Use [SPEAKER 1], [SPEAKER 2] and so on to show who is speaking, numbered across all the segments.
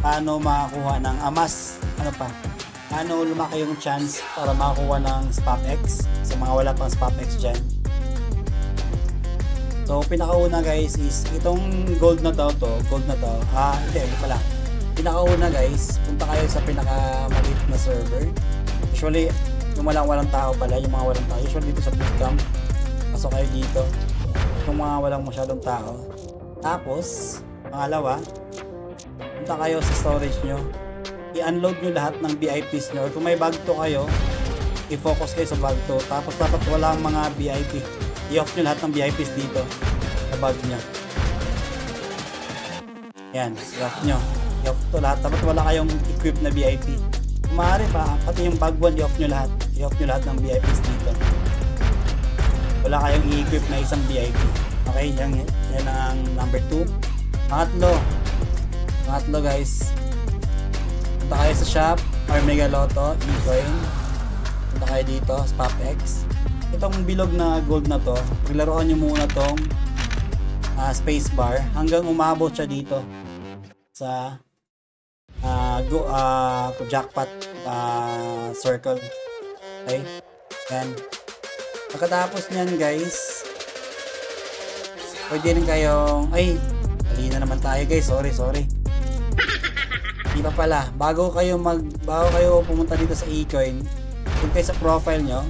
[SPEAKER 1] paano makakuha ng mas paano lumaki yung chance para makakuha ng SpapX sa mga wala pang SpapX dyan. So pinakauna guys is itong gold na to, hindi pala. Pinakauna guys, punta kayo sa pinakamaliit na server. Usually yung walang tao pala, yung mga walang tao. Usually dito sa bootcamp, pasok kayo dito. Yung mga walang masyadong tao. Tapos, pangalawa, punta kayo sa storage nyo. I-unload nyo lahat ng VIPs nyo. Kung may bag to kayo, i-focus kayo sa bag to. Tapos dapat walang mga VIP. I-off nyo lahat ng VIPs dito sa bag nyo. Yan, i-off nyo. I-off to lahat. Dapat wala kayong equip na VIP. Kung maaari pa, pati yung bag 1, i-off nyo lahat. I-off nyo lahat ng VIPs dito. Wala kayong i-equip na isang VIP. Okay, yan ang number 2. Pangatlo guys, punta kayo sa shop or Mega Lotto, eCoin. Punta kayo dito, SpapX. Itong bilog na gold na to, paglaruan nyo muna tong spacebar hanggang umabot siya dito sa jackpot circle. Okay? Yan. Pagkatapos nyan guys, pwede rin kayong, mali na naman tayo guys, sorry. Di pa pala, bago kayo pumunta dito sa eCoin, kung kayo sa profile nyo,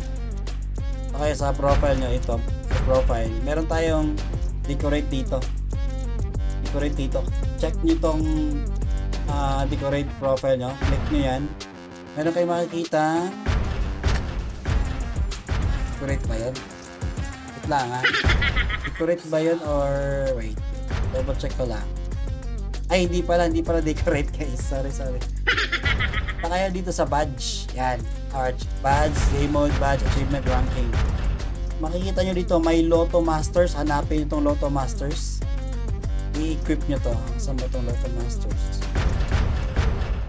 [SPEAKER 1] ito, sa profile, meron tayong decorate dito. Check nyo tong decorate profile nyo, click nyo yan. Meron kayo makikita, decorate ba yun? Wait lang ha. Decorate ba yun or wait, double check ko lang. Ay, hindi pala decorate guys. Sorry. Punta kayo dito sa badge. Yan. Badge, game mode, badge, achievement, ranking. Makikita nyo dito, may Lotto Masters. Hanapin nyo itong Lotto Masters. I-equip nyo to. Saan ba itong Lotto Masters?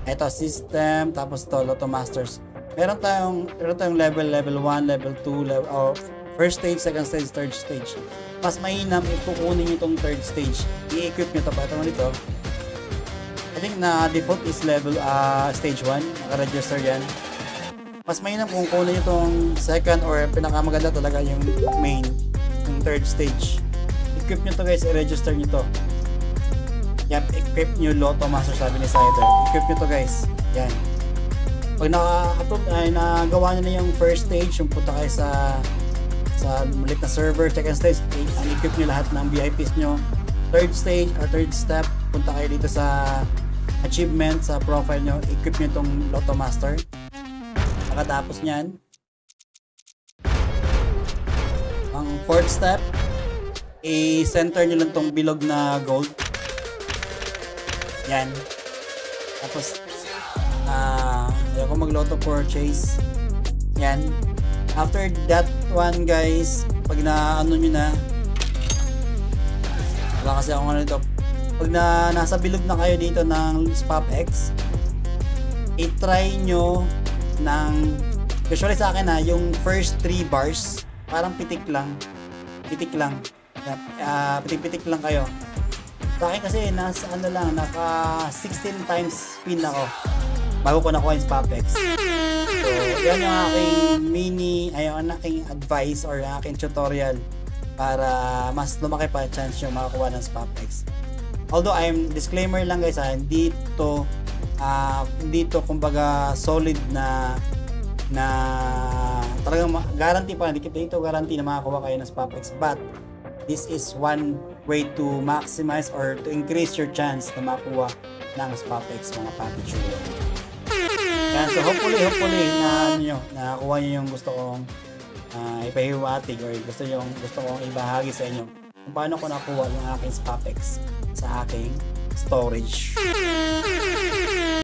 [SPEAKER 1] Ito, system. Tapos ito, Lotto Masters. Meron tayong level 1, level 2, first stage, second stage, third stage. Mas mainam, ikukunin nyo itong third stage. I-equip nyo ito. Ito dito. I think na default is level stage 1. Naka-register yan. Mas mainam kung kunin nyo itong second or pinakamaganda talaga yung main, yung third stage. Equip nyo to guys. I-register nyo to. Yan. Equip nyo Lotto Master, sabi ni Sider. Equip nyo to guys. Yan. Pag nagawa nyo na yung first stage, yung punta kayo sa malit na server, second stage, equip nyo lahat ng VIPs nyo. Third stage or third step, punta kayo dito sa achievement, sa profile nyo, equip nyo itong Lotto Master. Pagkatapos nyan, ang fourth step, i-center nyo lang itong bilog na gold. Yan. Tapos ayaw ko mag-lotto purchase. Yan. After that one guys, pag na-ano nyo na, wala kasi ako nito, pag nasa bilog na kayo dito ng SpapX, i-try nyo ng, usually sa akin yung first 3 bars, parang pitik lang. Pitik lang kayo. Sa akin kasi nasa naka 16 times spin ako bago ko nakuha yung SpapX. So, yan yung aking aking advice or aking tutorial para mas lumaki pa chance yung makakuha ng SpapX. Although disclaimer lang guys, hindi to kumbaga solid na talagang guarantee pa, hindi ito guarantee na makakuha kayo ng SpapX, but this is one way to maximize or to increase your chance na makuha ng SpapX, mga papi chulo. Yan, so hopefully nakakuha nyo yung gusto kong ipahiwatig or gusto kong ibahagi sa inyo kung paano ko nakuha yung aking SpapX sa aking storage.